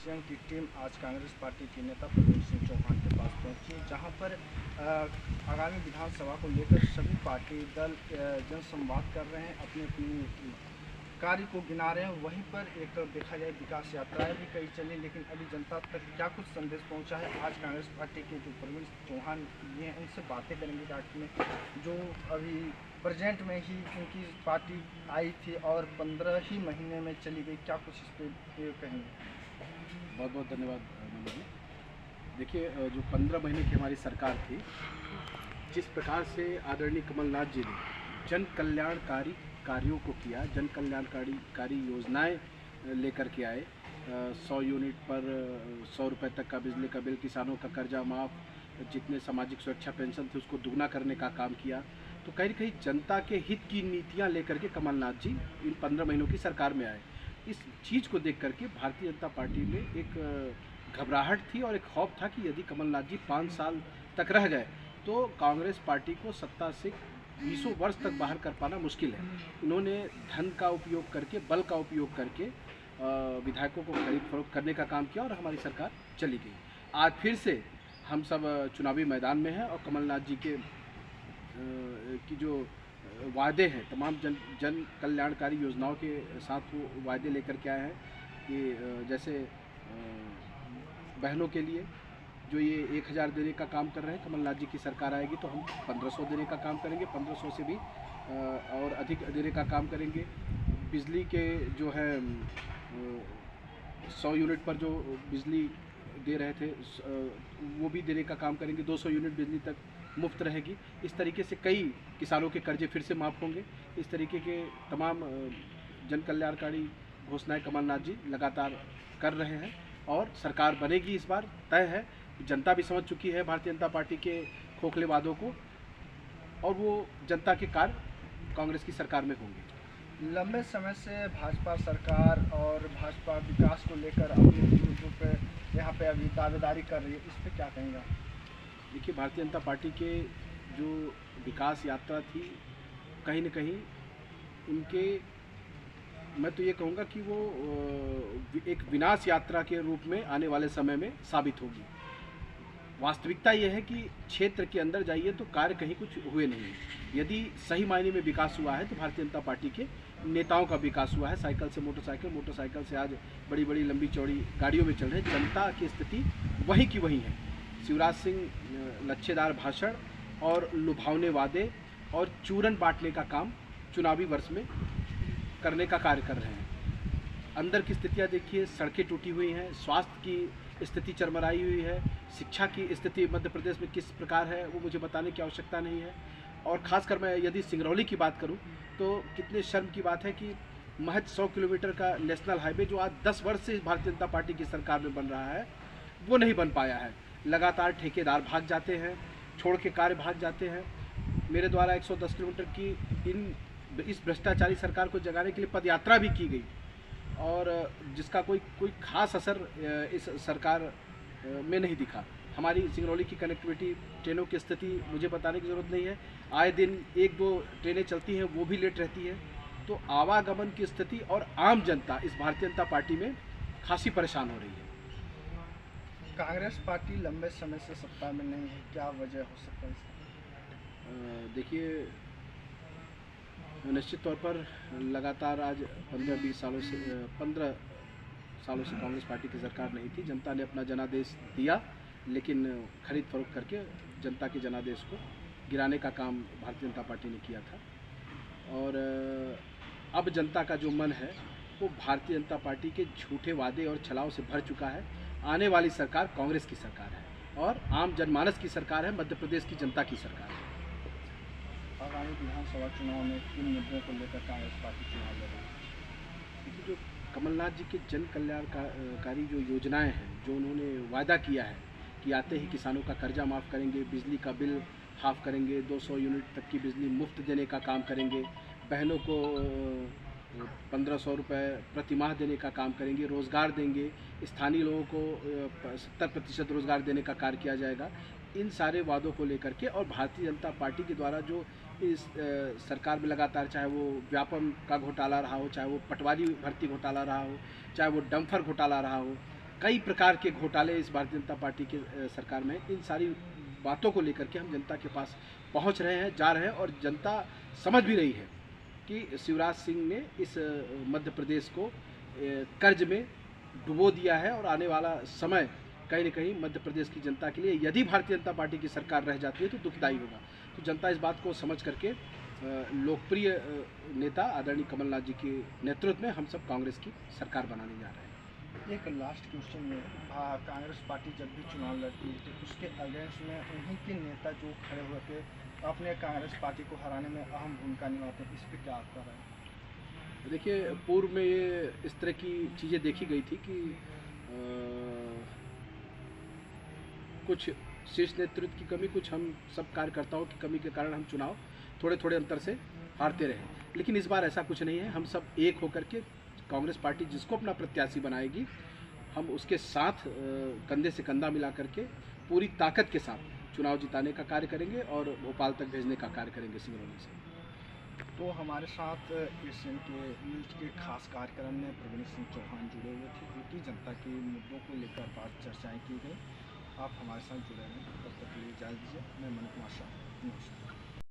CM की team आज Congress party के नेता प्रवीण सिंह चौहान के पास पहुंची, जहां पर आगामी विधानसभा को लेकर सभी पार्टी दल जनसंवाद कर रहे हैं, अपनी अपनी कार्य को गिना रहे हैं। वहीं पर एक तरफ देखा जाए विकास यात्राएं भी कई चली, लेकिन अभी जनता तक क्या कुछ संदेश पहुंचा है, आज कांग्रेस पार्टी के जो प्रवीण चौहान ये हैं उनसे बातें करेंगे। पार्टी में जो अभी प्रेजेंट में ही उनकी पार्टी आई थी और 15 ही महीने में चली गई, क्या कुछ इस पर कहेंगे? बहुत बहुत धन्यवाद मनोज जी। देखिए, जो 15 महीने की हमारी सरकार थी, जिस प्रकार से आदरणीय कमलनाथ जी ने जन कल्याणकारी कार्यों को किया, जन कल्याणकारी योजनाएं लेकर के आए, 100 यूनिट पर 100 रुपये तक का बिजली का बिल, किसानों का कर्जा माफ़, जितने सामाजिक सुरक्षा पेंशन थे उसको दुगना करने का काम किया। तो कहीं न कहीं जनता के हित की नीतियां लेकर के कमलनाथ जी इन 15 महीनों की सरकार में आए। इस चीज़ को देख करके भारतीय जनता पार्टी में एक घबराहट थी और एक खौफ था कि यदि कमलनाथ जी 5 साल तक रह गए तो कांग्रेस पार्टी को सत्ता से 20 वर्ष तक बाहर कर पाना मुश्किल है। इन्होंने धन का उपयोग करके, बल का उपयोग करके विधायकों को खरीद फरोख्त करने का काम किया और हमारी सरकार चली गई। आज फिर से हम सब चुनावी मैदान में हैं और कमलनाथ जी के की जो वादे हैं, तमाम जन कल्याणकारी योजनाओं के साथ वो वादे लेकर के आए हैं कि जैसे बहनों के लिए जो ये 1000 देने का काम कर रहे हैं, कमलनाथ जी की सरकार आएगी तो हम 1500 देने का काम करेंगे, 1500 से भी और अधिक देने का काम करेंगे। बिजली के जो है 100 यूनिट पर जो बिजली दे रहे थे वो भी देने का काम करेंगे, 200 यूनिट बिजली तक मुफ्त रहेगी। इस तरीके से कई किसानों के कर्जे फिर से माफ़ होंगे। इस तरीके के तमाम जन कल्याणकारी घोषणाएं कमलनाथ जी लगातार कर रहे हैं और सरकार बनेगी इस बार तय है। जनता भी समझ चुकी है भारतीय जनता पार्टी के खोखले वादों को और वो जनता के कार्य कांग्रेस की सरकार में होंगे। लंबे समय से भाजपा सरकार और भाजपा विकास को लेकर अपने मुद्दों पर यहाँ पे अभी दावेदारी कर रही है, इस पर क्या कहेंगे? देखिए, भारतीय जनता पार्टी के जो विकास यात्रा थी, कहीं न कहीं उनके, मैं तो ये कहूँगा कि वो एक विनाश यात्रा के रूप में आने वाले समय में साबित होगी। वास्तविकता ये है कि क्षेत्र के अंदर जाइए तो कार्य कहीं कुछ हुए नहीं। यदि सही मायने में विकास हुआ है तो भारतीय जनता पार्टी के नेताओं का विकास हुआ है। साइकिल से मोटरसाइकिल, मोटरसाइकिल से आज बड़ी बड़ी लंबी चौड़ी गाड़ियों में चल रहे। जनता की स्थिति वहीं की वहीं है। शिवराज सिंह लच्छेदार भाषण और लुभावने वादे और चूरन बांटने का काम चुनावी वर्ष में करने का कार्य कर रहे हैं। अंदर की स्थितियाँ देखिए, सड़कें टूटी हुई हैं, स्वास्थ्य की स्थिति चरमराई हुई है, शिक्षा की स्थिति मध्य प्रदेश में किस प्रकार है वो मुझे बताने की आवश्यकता नहीं है। और ख़ासकर मैं यदि सिंगरौली की बात करूं तो कितने शर्म की बात है कि महज 100 किलोमीटर का नेशनल हाईवे जो आज 10 वर्ष से भारतीय जनता पार्टी की सरकार में बन रहा है वो नहीं बन पाया है। लगातार ठेकेदार भाग जाते हैं, छोड़ के कार्य भाग जाते हैं। मेरे द्वारा 110 किलोमीटर की इस भ्रष्टाचारी सरकार को जगाने के लिए पदयात्रा भी की गई और जिसका कोई खास असर इस सरकार में नहीं दिखा। हमारी सिंगरौली की कनेक्टिविटी, ट्रेनों की स्थिति मुझे बताने की ज़रूरत नहीं है। आए दिन 1-2 ट्रेनें चलती हैं वो भी लेट रहती है। तो आवागमन की स्थिति और आम जनता इस भारतीय जनता पार्टी में खासी परेशान हो रही है। कांग्रेस पार्टी लंबे समय से सत्ता में नहीं है, क्या वजह हो सकता है इसका? देखिए, निश्चित तौर पर लगातार आज 15 सालों से कांग्रेस पार्टी की सरकार नहीं थी। जनता ने अपना जनादेश दिया, लेकिन खरीद फरोख्त करके जनता के जनादेश को गिराने का काम भारतीय जनता पार्टी ने किया था। और अब जनता का जो मन है वो भारतीय जनता पार्टी के झूठे वादे और छलाव से भर चुका है। आने वाली सरकार कांग्रेस की सरकार है और आम जनमानस की सरकार है, मध्य प्रदेश की जनता की सरकार है। आगामी विधानसभा चुनाव में किन मुद्दों को लेकर कांग्रेस पार्टी चुनाव लड़ रही है? जो कमलनाथ जी के जन कल्याणकारी जो योजनाएं हैं, जो उन्होंने वादा किया है कि आते ही किसानों का कर्जा माफ़ करेंगे, बिजली का बिल हाफ करेंगे, 200 यूनिट तक की बिजली मुफ्त देने का काम करेंगे, बहनों को 1500 रुपये प्रति माह देने का काम करेंगे, रोज़गार देंगे, स्थानीय लोगों को 70% रोज़गार देने का कार्य किया जाएगा। इन सारे वादों को लेकर के और भारतीय जनता पार्टी के द्वारा जो इस सरकार में लगातार, चाहे वो व्यापम का घोटाला रहा हो, चाहे वो पटवारी भर्ती घोटाला रहा हो, चाहे वो डम्फर घोटाला रहा हो, कई प्रकार के घोटाले इस भारतीय जनता पार्टी के सरकार में, इन सारी बातों को लेकर के हम जनता के पास पहुंच रहे हैं, जा रहे हैं, और जनता समझ भी रही है कि शिवराज सिंह ने इस मध्य प्रदेश को कर्ज में डुबो दिया है, और आने वाला समय कहीं न कहीं मध्य प्रदेश की जनता के लिए, यदि भारतीय जनता पार्टी की सरकार रह जाती है, तो दुखदायी होगा। तो जनता इस बात को समझ करके लोकप्रिय नेता आदरणीय कमलनाथ जी के नेतृत्व में हम सब कांग्रेस की सरकार बनाने जा रहे हैं। एक लास्ट क्वेश्चन में, कांग्रेस पार्टी जब भी चुनाव लड़ती है तो उसके अगेंस्ट में उन्हीं के नेता जो खड़े हुए थे अपने कांग्रेस पार्टी को हराने में अहम भूमिका निभाते हैं, इस पर क्या आपका राय है? देखिए, पूर्व में ये इस तरह की चीज़ें देखी गई थी कि कुछ शीर्ष नेतृत्व की कमी, कुछ हम सब कार्यकर्ताओं की कमी के कारण हम चुनाव थोड़े थोड़े अंतर से हारते रहे। लेकिन इस बार ऐसा कुछ नहीं है, हम सब एक होकर के कांग्रेस पार्टी जिसको अपना प्रत्याशी बनाएगी, हम उसके साथ कंधे से कंधा मिला करके पूरी ताकत के साथ चुनाव जिताने का कार्य करेंगे और भोपाल तक भेजने का कार्य करेंगे सिंगरौली से। तो हमारे साथ एशियन के न्यूज़ के खास कार्यक्रम में प्रवीण सिंह चौहान जुड़े हुए थे, जो कि जनता के मुद्दों को लेकर बात चर्चाएँ की गई। आप हमारे साथ जुड़े रहें, तब तक के लिए इजाज़त दीजिए। मैं मनु कुमार शाह, नमस्कार।